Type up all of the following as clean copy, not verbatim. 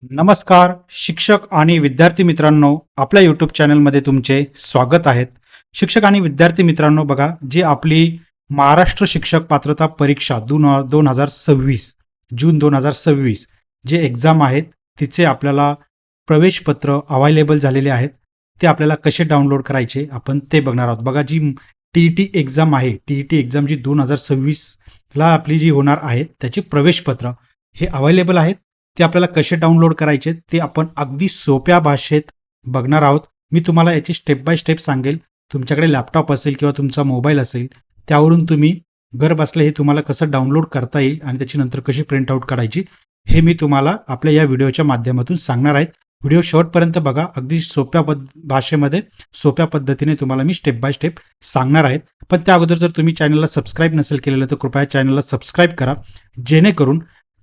नमस्कार शिक्षक आणि विद्यार्थी मित्रांनो, आपल्या यूट्यूब चॅनलमध्ये तुमचे स्वागत आहेत. शिक्षक आणि विद्यार्थी मित्रांनो, बघा, जी आपली महाराष्ट्र शिक्षक पात्रता परीक्षा 2026 जून 2026 जे एक्झाम आहेत, तिचे आपल्याला प्रवेशपत्र अवेलेबल झालेले आहेत. ते आपल्याला कसे डाउनलोड करायचे आपण ते बघणार आहोत. बघा, जी टीईटी एक्झाम आहे, टीईटी एक्झाम जी 2026 ला आपली जी होणार आहे, त्याचे प्रवेशपत्र हे अवेलेबल आहेत. ते आपल्याला कसे डाउनलोड करायचे ते आपण अगदी सोप्या भाषेत बघणार आहोत. मी तुम्हाला याची स्टेप बाय स्टेप सांगेल. तुमच्याकडे लॅपटॉप असेल किंवा तुमचा मोबाईल असेल, त्यावरून तुम्ही घर बसल्या हे तुम्हाला कसं डाउनलोड करता येईल आणि त्याची नंतर कशी प्रिंट आउट काढायची हे मी तुम्हाला आपल्या या व्हिडिओच्या माध्यमातून सांगणार आहेत. व्हिडिओ शेवटपर्यंत बघा. अगदी सोप्या भाषेमध्ये सोप्या पद्धतीने तुम्हाला मी स्टेप बाय स्टेप सांगणार आहेत. पण त्या अगोदर जर तुम्ही चॅनलला सबस्क्राईब नसेल केलेलं तर कृपया चॅनलला सबस्क्राईब करा, जेणेकरून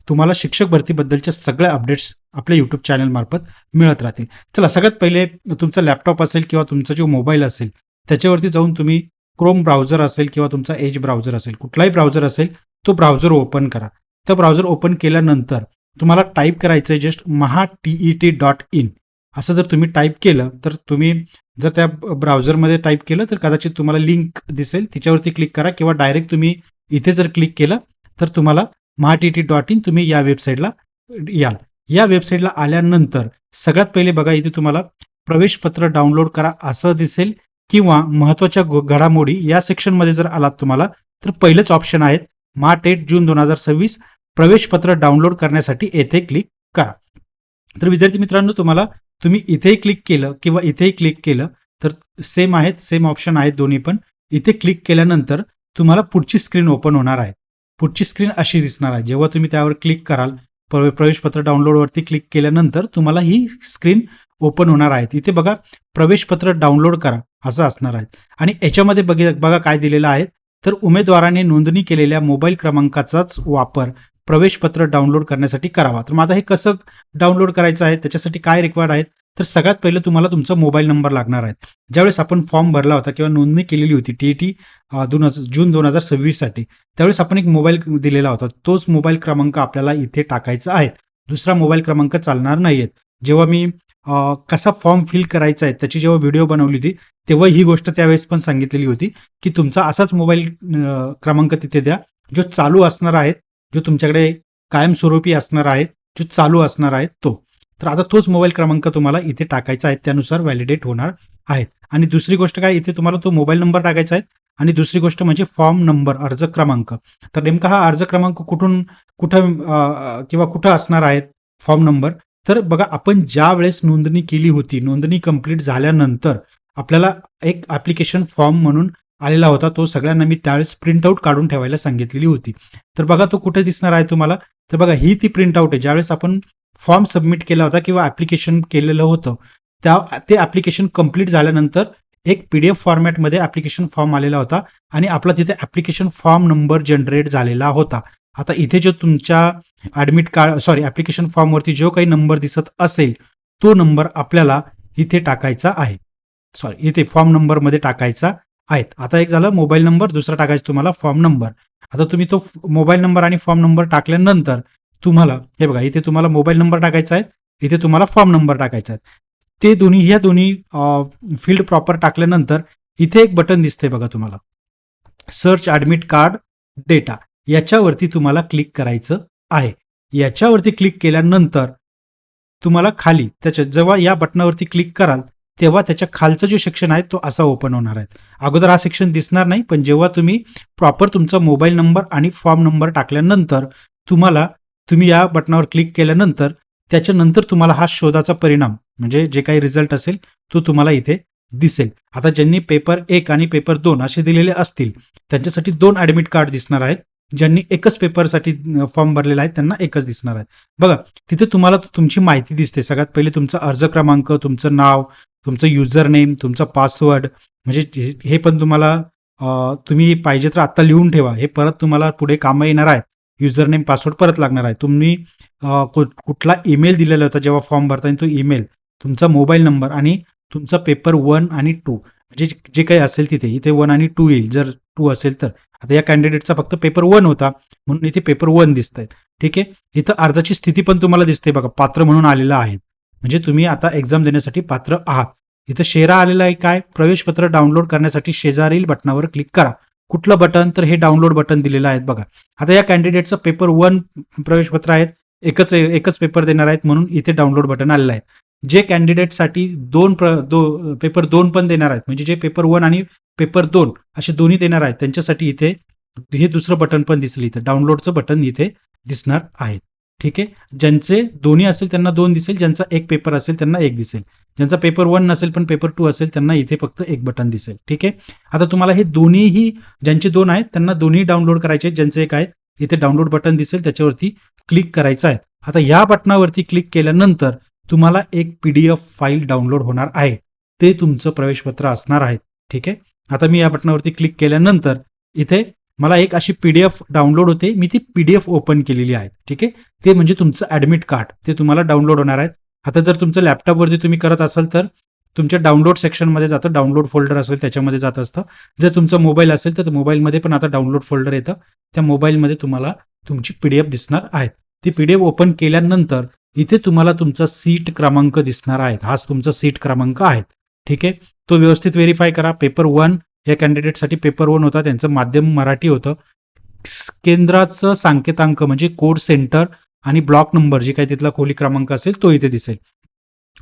तुम्हाला शिक्षक भरतीबद्दलच्या सगळ्या अपडेट्स आपल्या यूट्यूब चॅनल मार्फत मिळत राहतील. चला, सगळ्यात पहिले तुमचा लॅपटॉप असेल किंवा तुमचा जो मोबाईल असेल त्याच्यावरती जाऊन तुम्ही क्रोम ब्राउझर असेल किंवा तुमचा एज ब्राउझर असेल, कुठलाही ब्राउझर असेल तो ब्राउझर ओपन करा. तर ब्राउझर ओपन केल्यानंतर तुम्हाला टाईप करायचं आहे जस्ट mahatet.in. असं जर तुम्ही टाईप केलं तर तुम्ही जर त्या ब्राउझरमध्ये टाईप केलं तर कदाचित तुम्हाला लिंक दिसेल, तिच्यावरती क्लिक करा किंवा डायरेक्ट तुम्ही इथे जर क्लिक केलं तर तुम्हाला mahatet.in तुम्ही या वेबसाईटला याल. या वेबसाईटला आल्यानंतर सगळ्यात पहिले बघा, इथे तुम्हाला प्रवेशपत्र डाउनलोड करा असं दिसेल किंवा महत्त्वाच्या घडामोडी या सेक्शनमध्ये जर आलात तुम्हाला तर पहिलेच ऑप्शन आहेत mahatet जून 2026 प्रवेशपत्र डाउनलोड करण्यासाठी येथे क्लिक करा. तर विद्यार्थी मित्रांनो, तुम्ही इथेही क्लिक केलं किंवा इथेही क्लिक केलं तर सेम आहेत, सेम ऑप्शन आहेत दोन्ही पण. इथे क्लिक केल्यानंतर तुम्हाला पुढची स्क्रीन ओपन होणार आहे. पुढची स्क्रीन अशी दिसणार आहे. जेव्हा तुम्ही त्यावर क्लिक कराल, प्रवेशपत्र डाउनलोडवरती क्लिक केल्यानंतर तुम्हाला ही स्क्रीन ओपन होणार आहे. इथे बघा, प्रवेशपत्र डाउनलोड करा असं असणार आहे. आणि याच्यामध्ये बघा काय दिलेलं आहे, तर उमेदवाराने नोंदणी केलेल्या मोबाईल क्रमांकाचाच वापर प्रवेशपत्र डाउनलोड करण्यासाठी करावा. तर मग आता हे कसं डाउनलोड करायचं आहे, त्याच्यासाठी काय रिक्वायर्ड आहेत, तर सगळ्यात पहिलं तुम्हाला तुमचा मोबाईल नंबर लागणार आहे. ज्यावेळेस आपण फॉर्म भरला होता किंवा नोंदणी केलेली होती टीईटी जून 2026 साठी, त्यावेळेस आपण एक मोबाईल दिलेला होता. तोच मोबाईल क्रमांक आपल्याला इथे टाकायचा आहे. दुसरा मोबाईल क्रमांक चालणार नाहीयेत. जेव्हा मी कसा फॉर्म फिल करायचा आहे त्याची जेव्हा व्हिडिओ बनवली होती तेव्हा ही गोष्ट त्यावेळेस पण सांगितलेली होती की तुमचा असाच मोबाईल क्रमांक तिथे द्या, जो चालू असणार आहे, जो तुमच्याकडे कायमस्वरूपी असणार आहे, जो चालू असणार आहे तो. तर आता तोच मोबाईल क्रमांक तुम्हाला इथे टाकायचा आहे, त्यानुसार व्हॅलिडेट होणार आहेत. आणि दुसरी गोष्ट काय, इथे तुम्हाला तो मोबाईल नंबर टाकायचा आहे. आणि दुसरी गोष्ट म्हणजे फॉर्म नंबर, अर्ज क्रमांक. तर नेमका हा अर्ज क्रमांक कुठं किंवा कुठं असणार आहे फॉर्म नंबर, तर बघा, आपण ज्या वेळेस नोंदणी केली होती, नोंदणी कंप्लीट झाल्यानंतर आपल्याला एक ऍप्लिकेशन फॉर्म म्हणून आलेला होता. तो सगळ्यांना मी त्यावेळेस प्रिंटआउट काढून ठेवायला सांगितलेली होती. तर बघा, तो कुठे दिसणार आहे तुम्हाला, तर बघा, ही ती प्रिंटआउट आहे. ज्यावेळेस आपण फॉर्म सबमिट केला होता किंवा ऍप्लिकेशन केलेलं होतं, ते ऍप्लिकेशन कंप्लीट झाल्यानंतर एक PDF फॉर्मॅटमध्ये ऍप्लिकेशन फॉर्म आलेला होता आणि आपला तिथे ऍप्लिकेशन फॉर्म नंबर जनरेट झालेला होता. आता इथे जो तुमच्या ऍप्लिकेशन फॉर्मवरती जो काही नंबर दिसत असेल तो नंबर आपल्याला इथे टाकायचा आहे. इथे फॉर्म नंबरमध्ये टाकायचा आहे. आता एक झालं मोबाईल नंबर, दुसरा टाकायचा तुम्हाला फॉर्म नंबर. आता तुम्ही तो मोबाईल नंबर आणि फॉर्म नंबर टाकल्यानंतर तुम्हाला हे बघा, इथे तुम्हाला मोबाईल नंबर टाकायचा आहे, इथे तुम्हाला फॉर्म नंबर टाकायचा आहे. ह्या दोन्ही फील्ड प्रॉपर टाकल्यानंतर इथे एक बटन दिसतंय बघा तुम्हाला, सर्च ऍडमिट कार्ड डेटा. याच्यावरती तुम्हाला क्लिक करायचं आहे. याच्यावरती क्लिक केल्यानंतर तुम्हाला खाली जेव्हा या बटनावरती क्लिक कराल तेव्हा त्याच्या खालचा जो सेक्शन आहे तो असा ओपन होणार आहे. अगोदर हा सेक्शन दिसणार नाही, पण जेव्हा तुम्ही प्रॉपर तुमचा मोबाईल नंबर आणि फॉर्म नंबर टाकल्यानंतर तुम्ही या बटनावर क्लिक केल्यानंतर त्याच्यानंतर तुम्हाला हा शोधाचा परिणाम म्हणजे जे काही रिझल्ट असेल तो तुम्हाला इथे दिसेल. आता ज्यांनी पेपर 1 आणि पेपर 2 असे दिलेले असतील त्यांच्यासाठी 2 ऍडमिट कार्ड दिसणार आहेत. ज्यांनी एकच पेपरसाठी फॉर्म भरलेला आहे त्यांना एकच दिसणार आहे. बघा, तिथे तुम्हाला तुमची माहिती दिसते. सगळ्यात पहिले तुमचा अर्ज क्रमांक, तुमचं नाव, तुमचं युजर नेम, तुमचा पासवर्ड, म्हणजे हे पण तुम्ही पाहिजे तर आता लिहून ठेवा. हे परत तुम्हाला पुढे कामं येणार आहे. युजर नेम, पासवर्ड परत लागणार आहे. तुम्ही कुठला ईमेल दिलेला होता जेव्हा फॉर्म भरताना तो ईमेल, तुमचा मोबाईल नंबर आणि तुमचा पेपर 1 आणि 2 म्हणजे जे काही असेल तिथे इथे 1 आणि 2 येईल जर 2 असेल तर. आता या कॅन्डिडेटचा फक्त पेपर 1 होता म्हणून इथे पेपर 1 दिसत आहेत. ठीक आहे. इथं अर्जाची स्थिती पण तुम्हाला दिसते बघा, पात्र म्हणून आलेलं आहे, म्हणजे तुम्ही आता एक्झाम देण्यासाठी पात्र आहात. इथं शेरा आलेला आहे, काय प्रवेशपत्र डाउनलोड करण्यासाठी शेजारील बटनावर क्लिक करा. कुठलं बटन, तर हे डाउनलोड बटन दिलेलं आहे बघा. आता या कॅन्डिडेटचं पेपर 1 प्रवेशपत्र आहेत, एकच पेपर देणार आहेत, म्हणून इथे डाउनलोड बटन आलेलं आहे. जे कॅन्डिडेटसाठी पेपर 2 पण देणार आहेत, म्हणजे जे पेपर 1 आणि पेपर 2 असे दोन्ही देणार आहेत, त्यांच्यासाठी इथे हे दुसरं बटन पण दिसेल, इथे डाउनलोडचं बटन इथे दिसणार आहे. ठीक आहे. ज्यांचे दोन्ही असेल त्यांना 2 दिसेल, ज्यांचा एक पेपर असेल त्यांना 1 दिसेल, ज्यांचा पेपर 1 नसेल पण पेपर 2 असेल त्यांना इथे फक्त एक बटन दिसेल. ठीक आहे. आता तुम्हाला हे दोन्हीही, ज्यांचे 2 आहेत त्यांना दोन्ही डाउनलोड करायचे, ज्यांचे एक आहेत इथे डाउनलोड बटन दिसेल, त्याच्यावरती क्लिक करायचं आहे. आता या बटनावरती क्लिक केल्यानंतर तुम्हाला एक PDF फाईल डाउनलोड होणार आहे, ते तुमचं प्रवेशपत्र असणार आहे. ठीक आहे. आता मी या बटनावरती क्लिक केल्यानंतर इथे मला एक अशी PDF डाउनलोड होते, मी ती PDF ओपन केलेली आहे. ठीक आहे. ते म्हणजे तुमचं ऍडमिट कार्ड, ते तुम्हाला डाउनलोड होणार आहे. आता जर तुमचं लॅपटॉपवरती तुम्ही करत असाल तर तुमच्या डाउनलोड सेक्शनमध्ये जातं, डाउनलोड फोल्डर असेल त्याच्यामध्ये जात असतं. जर तुमचा मोबाईल असेल तर मोबाईलमध्ये पण आता डाउनलोड फोल्डर येतं, त्या मोबाईलमध्ये तुम्हाला तुमची PDF दिसणार आहे. ती PDF ओपन केल्यानंतर इथे तुम्हाला तुमचा सीट क्रमांक दिसणार आहे, हाच तुमचा सीट क्रमांक आहे. ठीक आहे. तो व्यवस्थित व्हेरीफाय करा. पेपर 1 या कॅन्डिडेटसाठी पेपर 1 होता, त्यांचं माध्यम मराठी होतं. केंद्राचं सांकेतांक म्हणजे कोड सेंटर आणि ब्लॉक नंबर जे काही तिथला खोली क्रमांक असेल तो इथे दिसेल.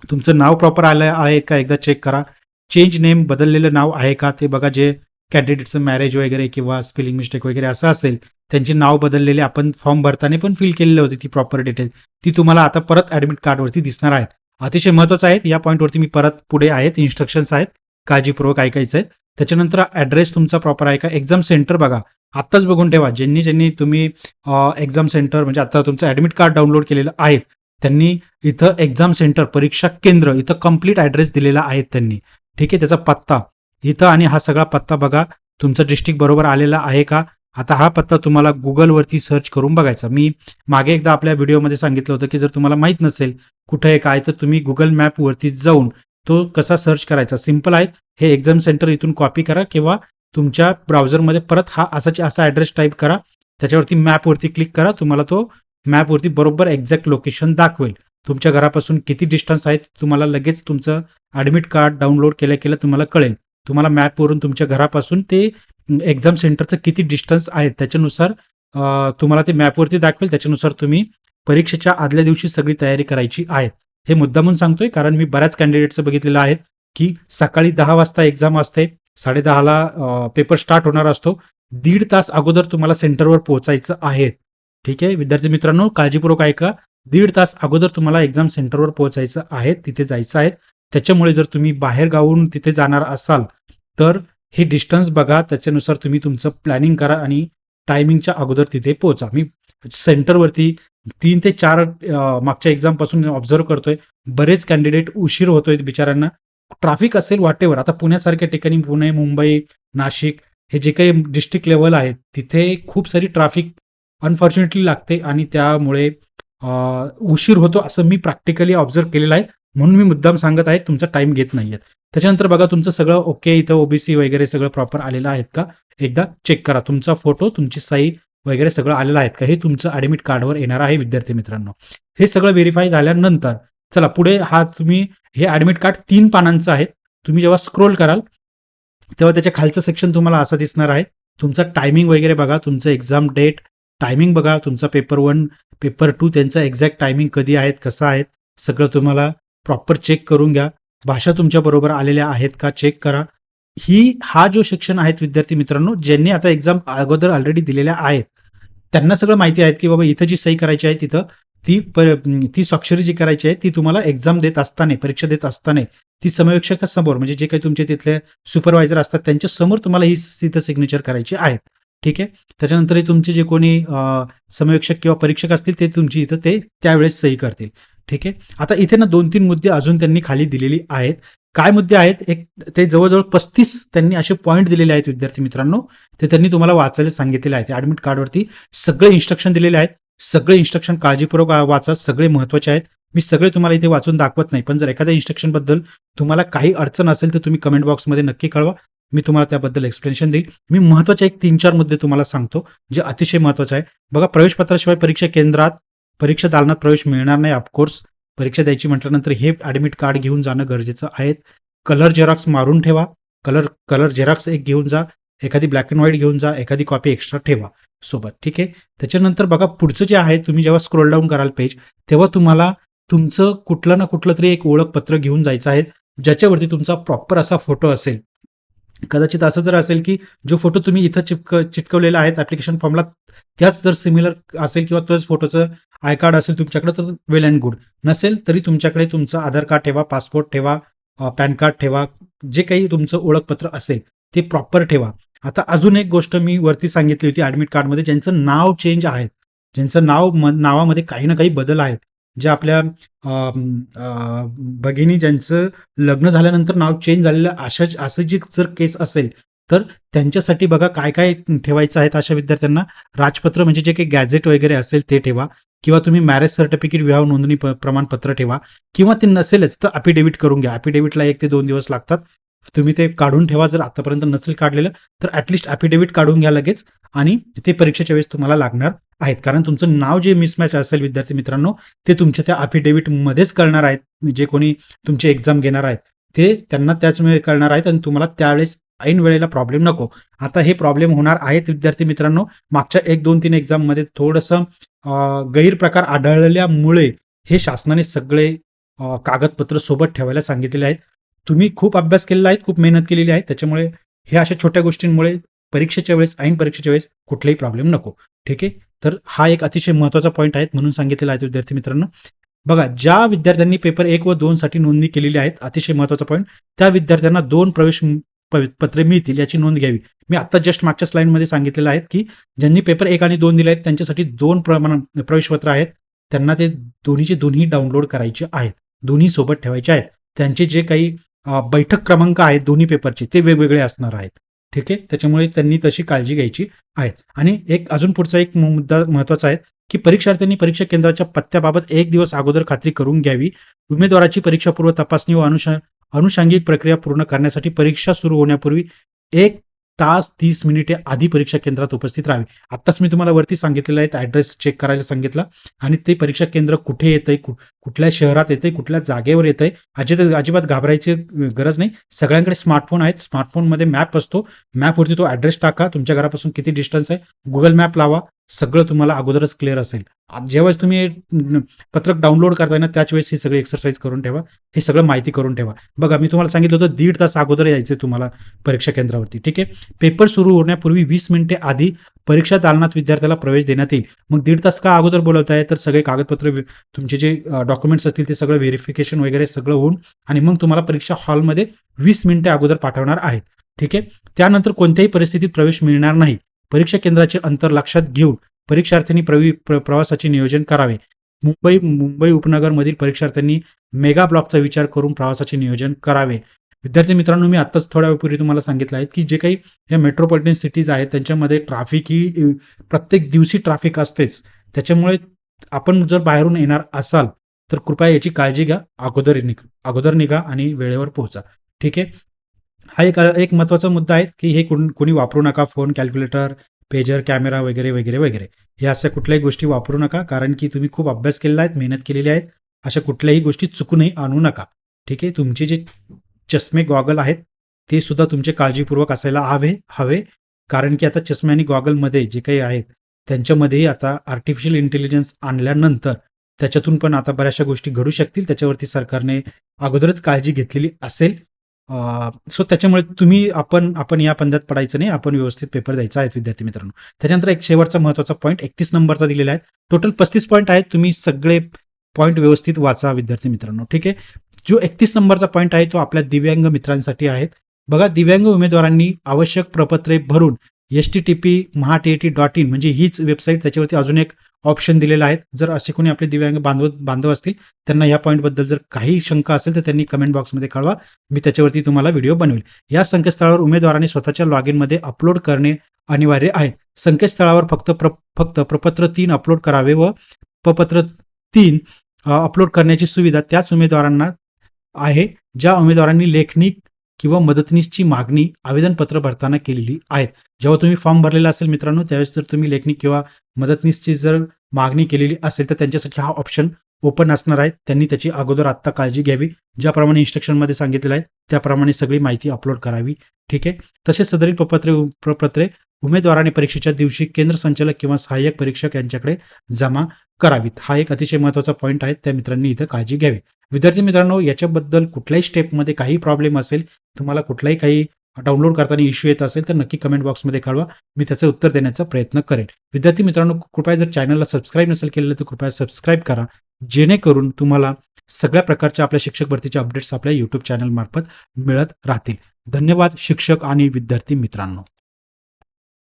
तुमचं नाव प्रॉपर आलं आहे का एकदा चेक करा. चेंज नेम, बदललेलं नाव आहे का ते बघा. जे कॅन्डिडेटचं मॅरेज वगैरे किंवा स्पेलिंग मिस्टेक वगैरे असं असेल, त्यांचे नाव बदललेले आपण फॉर्म भरताना पण फिल केलेले होते, ती प्रॉपर डिटेल ती तुम्हाला आता परत ऍडमिट कार्डवरती दिसणार आहेत. अतिशय महत्वाचं आहे, या पॉईंटवरती मी परत पुढे आहेत, इन्स्ट्रक्शन्स आहेत, काळजीपूर्वक ऐकायचं आहेत. त्याच्यानंतर ऍड्रेस तुमचा प्रॉपर आहे का. एक्झाम सेंटर बघा, आत्ताच बघून ठेवा. ज्यांनी तुम्ही एक्झाम सेंटर म्हणजे आता तुमचं ऍडमिट कार्ड डाउनलोड केलेलं आहे त्यांनी इथं एक्झाम सेंटर परीक्षा केंद्र इथं कम्प्लीट ऍड्रेस दिलेला आहे त्यांनी. ठीक आहे. त्याचा पत्ता इथं आणि हा सगळा पत्ता बघा, तुमचा डिस्ट्रिक्ट बरोबर आलेला आहे का. आता हा पत्ता तुम्हाला गुगलवरती सर्च करून बघायचा. मी मागे एकदा आपल्या व्हिडिओमध्ये सांगितलं होतं की जर तुम्हाला माहित नसेल कुठे आहे काय, तर तुम्ही गुगल मॅपवरती जाऊन तो कसा सर्च करायचा, सिंपल आहे. हे एक्झाम सेंटर इथून कॉपी करा किंवा तुमच्या ब्राउझरमध्ये परत हा असा ऍड्रेस टाईप करा, त्याच्यावरती मॅपवरती क्लिक करा. तुम्हाला तो मॅपवरती बरोबर एक्झॅक्ट लोकेशन दाखवेल. तुमच्या घरापासून किती डिस्टन्स आहे तुम्हाला लगेच तुमचं ऍडमिट कार्ड डाउनलोड केल्या तुम्हाला कळेल. तुम्हाला मॅपवरून तुमच्या घरापासून ते एक्झाम सेंटरचं किती डिस्टन्स आहे त्याच्यानुसार तुम्हाला ते मॅपवरती दाखवेल. त्याच्यानुसार तुम्ही परीक्षेच्या आदल्या दिवशी सगळी तयारी करायची आहे. हे मुद्दामून सांगतोय कारण मी बऱ्याच कॅन्डिडेटचं बघितलेलं आहे की सकाळी 10 वाजता एक्झाम असते, 10:30ला पेपर स्टार्ट होणार असतो, 1.5 तास अगोदर तुम्हाला सेंटरवर पोहोचायचं आहे. ठीक आहे. विद्यार्थी मित्रांनो, काळजीपूर्वक ऐका. 1.5 तास अगोदर तुम्हाला एक्झाम सेंटरवर पोहोचायचं आहे, तिथे जायचं आहे. त्याच्यामुळे जर तुम्ही बाहेर गावून तिथे जाणार असाल तर हे डिस्टन्स बघा, त्याच्यानुसार तुम्ही तुमचं प्लॅनिंग करा आणि टायमिंगच्या अगोदर तिथे पोहोचा. मी सेंटरवरती 3 ते 4 मागच्या एक्झाम पासून ऑब्झर्व्ह करतोय, बरेच कॅन्डिडेट उशीर होतोय बिचाऱ्यांना. ट्रॅफिक असेल वाटेवर, आता पुण्यासारख्या ठिकाणी पुणे, मुंबई, नाशिक हे जे काही डिस्ट्रिक्ट लेवल आहेत तिथे खूप सारी ट्रॅफिक अनफॉर्च्युनेटली लागते आणि त्यामुळे उशीर होतो, असं मी प्रॅक्टिकली ऑब्झर्व्ह केलेलं आहे. म्हणून मी मुद्दाम सांगत आहे, तुमचा टाइम घेत नाहीये. त्याच्यानंतर बघा तुमचं सगळं ओके, इथं ओबीसी वगैरे सगळं प्रॉपर आलेलं आहेत का एकदा चेक करा. तुमचा फोटो, तुमची सही वगैरे सगळं आलेलं आहेत का, हे तुमचं ऍडमिट कार्डवर येणार आहे. विद्यार्थी मित्रांनो, हे सगळं व्हेरीफाय झाल्यानंतर चला पुढे. तुम्ही हे ऍडमिट कार्ड 3 पानांचं आहे. तुम्ही जेव्हा स्क्रोल कराल तेव्हा त्याच्या खालचं सेक्शन तुम्हाला असं दिसणार आहे. तुमचा टायमिंग वगैरे बघा, तुमचं एक्झाम डेट, टायमिंग बघा, तुमचा पेपर 1 पेपर 2 त्यांचा एक्झॅक्ट टायमिंग कधी आहेत, कसं आहेत, सगळं तुम्हाला प्रॉपर चेक करून घ्या. भाषा तुमच्या बरोबर आलेल्या आहेत का चेक करा. हा जो सेक्शन आहेत विद्यार्थी मित्रांनो, ज्यांनी आता एक्झाम अगोदर ऑलरेडी दिलेल्या आहेत त्यांना सगळं माहिती आहेत की बाबा इथं जी सही करायची आहे तिथं ती स्वाक्षरी जी करायची आहे ती तुम्हाला एक्झाम देत असताना, परीक्षा देत असताना ती समोर म्हणजे जे काही तुमचे तिथले सुपरवायझर असतात त्यांच्या समोर तुम्हाला ही तिथं सिग्नेचर करायची आहेत. ठीक आहे. त्याच्यानंतर तुमचे जे कोणी समवीक्षक किंवा परीक्षक असतील ते तुमची इथं ते त्यावेळेस सही करतील. ठीक आहे. आता इथे ना 2-3 मुद्दे अजून त्यांनी खाली दिलेली आहेत. काय मुद्दे आहेत, ते जवळजवळ 35 त्यांनी असे पॉईंट दिलेले आहेत विद्यार्थी मित्रांनो, ते त्यांनी तुम्हाला वाचायला सांगितलेले आहेत. ऍडमिट कार्डवरती सगळे इन्स्ट्रक्शन दिलेले आहेत. सगळे इन्स्ट्रक्शन काळजीपूर्वक वाचा, सगळे महत्वाचे आहेत. मी सगळे तुम्हाला इथे वाचून दाखवत नाही, पण जर एखाद्या इन्स्ट्रक्शन बद्दल तुम्हाला काही अडचण असेल तर तुम्ही कमेंट बॉक्समध्ये नक्की कळवा. मी तुम्हाला त्याबद्दल एक्सप्लेनेशन देईल. मी महत्त्वाचे एक 3-4 मुद्दे तुम्हाला सांगतो, जे अतिशय महत्त्वाचे आहे. बघा, प्रवेशपत्राशिवाय परीक्षा केंद्रात, परीक्षा दालनात प्रवेश मिळणार नाही. ऑफकोर्स परीक्षा द्यायची म्हटल्यानंतर हे ॲडमिट कार्ड घेऊन जाणं गरजेचं आहे. कलर झेरॉक्स मारून ठेवा. कलर झेरॉक्स एक घेऊन जा. एखादी ब्लॅक अँड व्हाईट घेऊन जा. एखादी कॉपी एक्स्ट्रा ठेवा सोबत. ठीक आहे. त्याच्यानंतर बघा, पुढचं जे आहे, तुम्ही जेव्हा स्क्रोल डाऊन कराल पेज, तेव्हा तुम्हाला तुमचं कुठलं ना कुठलं तरी एक ओळखपत्र घेऊन जायचं आहे, ज्याच्यावरती तुमचा प्रॉपर असा फोटो असेल. कदाचित असं जर असेल की जो फोटो तुम्ही इथं चिटकवलेला आहे ॲप्लिकेशन फॉर्मला, त्याच जर सिमिलर असेल किंवा तोच फोटोचं आय कार्ड असेल तुमच्याकडे, तर वेल अँड गुड. नसेल तरी तुमच्याकडे तुमचं आधार कार्ड ठेवा, पासपोर्ट ठेवा, पॅन कार्ड ठेवा, जे काही तुमचं ओळखपत्र असेल ते प्रॉपर ठेवा. आता अजून एक गोष्ट मी वरती सांगितली होती ॲडमिट कार्डमध्ये, ज्यांचं नाव चेंज आहे, ज्यांचं नावामध्ये काही ना काही बदल आहेत, जे आपल्या भगिनी ज्यांचं लग्न झाल्यानंतर नाव चेंज झालेलं असं जी जर केस असेल, तर त्यांच्यासाठी बघा काय काय ठेवायचं आहे. अशा विद्यार्थ्यांना राजपत्र म्हणजे जे काही गॅझेट वगैरे असेल ते ठेवा, किंवा तुम्ही मॅरेज सर्टिफिकेट, विवाह नोंदणी प्रमाणपत्र ठेवा, किंवा ते नसेलच तर अफिडेव्हिट करून घ्या. अफिडेव्हिटला 1 ते 2 दिवस लागतात. तुम्ही ते काढून ठेवा. जर आतापर्यंत नसेल काढलेलं तर ॲटलिस्ट अफिडेव्हिट काढून घ्या लगेच, आणि ते परीक्षेच्या वेळेस तुम्हाला लागणार आहेत. कारण तुमचं नाव जे मिसमॅच असेल विद्यार्थी मित्रांनो, ते तुमच्या त्या अफिडेव्हिटमध्येच कळणार आहेत. जे कोणी तुमची एक्झाम घेणार आहेत ते त्यांना त्याच वेळी कळणार आहेत, आणि तुम्हाला त्यावेळेस ऐन वेळेला प्रॉब्लेम नको. आता हे प्रॉब्लेम होणार आहेत विद्यार्थी मित्रांनो. मागच्या 1, 2, 3 एक्झाममध्ये थोडंसं गैरप्रकार आढळल्यामुळे हे शासनाने सगळे कागदपत्र सोबत ठेवायला सांगितलेले आहेत. तुम्ही खूप अभ्यास केलेला आहे, खूप मेहनत केलेली आहे, त्याच्यामुळे हे अशा छोट्या गोष्टींमुळे परीक्षेच्या वेळेस, ऐन परीक्षेच्या वेळेस कुठलाही प्रॉब्लेम नको. ठीक आहे. तर हा एक अतिशय महत्त्वाचा पॉईंट आहे, म्हणून सांगितलेला आहे विद्यार्थी मित्रांनो. बघा, ज्या विद्यार्थ्यांनी पेपर 1 व 2 साठी नोंदणी केलेली आहेत, अतिशय महत्त्वाचा पॉईंट, त्या विद्यार्थ्यांना 2 प्रवेश पत्रे मिळतील याची नोंद घ्यावी. मी आता जस्ट मागच्या स्लाइडमध्ये सांगितलेलं आहे की ज्यांनी पेपर 1 आणि 2 दिले आहेत त्यांच्यासाठी 2 प्रवेशपत्र आहेत. त्यांना ते दोन्ही डाउनलोड करायचे आहेत, दोन्ही सोबत ठेवायचे आहेत. त्यांचे जे काही बैठक क्रमांक आहेत दोन्ही पेपरचे ते वेगवेगळे असणार आहेत. ठीक आहे. त्याच्यामुळे त्यांनी तशी काळजी घ्यायची आहे. आणि एक अजून पुढचा एक मुद्दा महत्त्वाचा आहे की परीक्षार्थ्यांनी परीक्षा केंद्राच्या पत्त्याबाबत 1 दिवस अगोदर खात्री करून घ्यावी. उमेदवाराची परीक्षापूर्व तपासणी व अनुषंगिक प्रक्रिया पूर्ण करण्यासाठी परीक्षा सुरू होण्यापूर्वी 1 तास 30 मिनिटे आधी परीक्षा केंद्रात उपस्थित राहावे. आत्ताच मी तुम्हाला वरती सांगितलेलं आहे, ॲड्रेस चेक करायला सांगितलं, आणि ते परीक्षा केंद्र कुठे येतंय, कुठल्या शहरात येतंय, कुठल्या जागेवर येतंय, अजिबात घाबरायची गरज नाही. सगळ्यांकडे स्मार्टफोन आहेत. स्मार्टफोनमध्ये मॅप असतो. मॅपवरती तो ॲड्रेस टाका, तुमच्या घरापासून किती डिस्टन्स आहे, गुगल मॅप लावा, सगळं तुम्हाला अगोदरच क्लिअर असेल. ज्यावेळेस तुम्ही पत्रक डाउनलोड करताय ना, त्याच वेळेस ही सगळी एक्सरसाइज करून ठेवा, हे सगळं माहिती करून ठेवा. बघा, मी तुम्हाला सांगितलं होतं 1.5 तास अगोदर यायचं तुम्हाला परीक्षा केंद्रावरती. ठीक आहे. पेपर सुरू होण्यापूर्वी 20 मिनिटे आधी परीक्षा दालनात विद्यार्थ्याला प्रवेश देण्यात येईल. मग 1.5 तास का अगोदर बोलवताय, तर सगळे कागदपत्र, तुमचे जे डॉक्युमेंट्स असतील ते सगळं व्हेरिफिकेशन वगैरे सगळं होऊन, आणि मग तुम्हाला परीक्षा हॉलमध्ये 20 मिनिटे अगोदर पाठवणार आहेत. ठीक आहे. त्यानंतर कोणत्याही परिस्थितीत प्रवेश मिळणार नाही. परीक्षा केंद्राचे अंतर लक्षात घेऊन परीक्षार्थ्यांनी प्रवासाचे नियोजन करावे. मुंबई उपनगरमधील परीक्षार्थ्यांनी मेगा ब्लॉकचा विचार करून प्रवासाचे नियोजन करावे. विद्यार्थी मित्रांनो, मी आत्ताच थोड्या वेळपूर्वी तुम्हाला सांगितलं आहे की जे काही या मेट्रोपॉलिटन सिटीज आहेत त्यांच्यामध्ये ट्रॅफिक ही प्रत्येक दिवशी ट्रॅफिक असतेच. त्याच्यामुळे आपण जर बाहेरून येणार असाल तर कृपया याची काळजी घ्या. अगोदर निघा आणि वेळेवर पोहोचा. ठीक आहे. हा एक महत्त्वाचा मुद्दा आहे की हे कोणी वापरू नका. फोन, कॅल्क्युलेटर, पेजर, कॅमेरा वगैरे वगैरे वगैरे या अशा कुठल्याही गोष्टी वापरू नका, कारण की तुम्ही खूप अभ्यास केलेला आहे, मेहनत केलेली आहे. अशा कुठल्याही गोष्टी चुकूनही आणू नका. ठीक आहे. तुमचे जे चष्मे, गॉगल आहेत ते सुद्धा तुमचे काळजीपूर्वक असायला हवे, कारण की आता चष्मे आणि गॉगलमध्ये जे काही आहेत त्यांच्यामध्येही आता आर्टिफिशियल इंटेलिजन्स आणल्यानंतर त्याच्यातून पण आता बऱ्याचशा गोष्टी घडू शकतील. त्याच्यावरती सरकारने अगोदरच काळजी घेतलेली असेल. सो त्याच्यामुळे तुम्ही आपण या पंधात पडायचं नाही, आपण व्यवस्थित पेपर द्यायचा आहे विद्यार्थी मित्रांनो. त्याच्यानंतर एक शेवटचा महत्त्वाचा पॉईंट 31 नंबरचा दिलेला आहे. टोटल 35 पॉईंट आहेत. तुम्ही सगळे पॉईंट व्यवस्थित वाचा विद्यार्थी मित्रांनो. ठीक आहे. जो 31 नंबरचा पॉईंट आहे तो आपल्या दिव्यांग मित्रांसाठी आहेत. बघा, दिव्यांग उमेदवारांनी आवश्यक प्रपत्रे भरून http://mahat.in म्हणजे हीच वेबसाईट, त्याच्यावरती अजून एक ऑप्शन दिलेला आहे. जर असे कोणी आपले दिव्यांग बांधव असतील, त्यांना या पॉईंटबद्दल जर काही शंका असेल तर त्यांनी कमेंट बॉक्समध्ये कळवा. मी त्याच्यावरती तुम्हाला व्हिडिओ बनवेल. या संकेतस्थळावर उमेदवारांनी स्वतःच्या लॉगिनमध्ये अपलोड करणे अनिवार्य आहे. संकेतस्थळावर फक्त प्रपत्र 3 अपलोड करावे व प्रपत्र 3 अपलोड करण्याची सुविधा त्याच उमेदवारांना आहे ज्या उमेदवारांनी लेखनिक किंवा मदतनीसची मागणी आवेदनपत्र भरताना केलेली आहेत. जेव्हा तुम्ही फॉर्म भरलेला असेल मित्रांनो, त्यावेळेस जर तुम्ही लेखनी किंवा मदतनीसची जर मागणी केलेली असेल तर त्यांच्यासाठी हा ऑप्शन ओपन असणार आहे. त्यांनी त्याची अगोदर आत्ता काळजी घ्यावी. ज्याप्रमाणे इन्स्ट्रक्शनमध्ये सांगितलेलं आहे त्याप्रमाणे सगळी माहिती अपलोड करावी. ठीक आहे. तसेच सदरील प्रपत्रे उमेदवाराने परीक्षेच्या दिवशी केंद्र संचालक किंवा सहाय्यक परीक्षक यांच्याकडे जमा करावीत. हा एक अतिशय महत्त्वाचा पॉईंट आहे. त्या मित्रांनी इथं काळजी घ्यावी. विद्यार्थी मित्रांनो, याच्याबद्दल कुठल्याही स्टेपमध्ये काही प्रॉब्लेम असेल, तुम्हाला कुठलाही काही डाउनलोड करताना इश्यू येत असेल तर नक्की कमेंट बॉक्समध्ये कळवा. मी त्याचं उत्तर देण्याचा प्रयत्न करेन. विद्यार्थी मित्रांनो, कृपया जर चॅनलला सबस्क्राईब नसेल केलेलं तर कृपया सबस्क्राईब करा, जेणेकरून तुम्हाला सगळ्या प्रकारच्या आपल्या शिक्षक भरतीच्या अपडेट्स आपल्या यूट्यूब चॅनल मार्फत मिळत राहतील. धन्यवाद शिक्षक आणि विद्यार्थी मित्रांनो.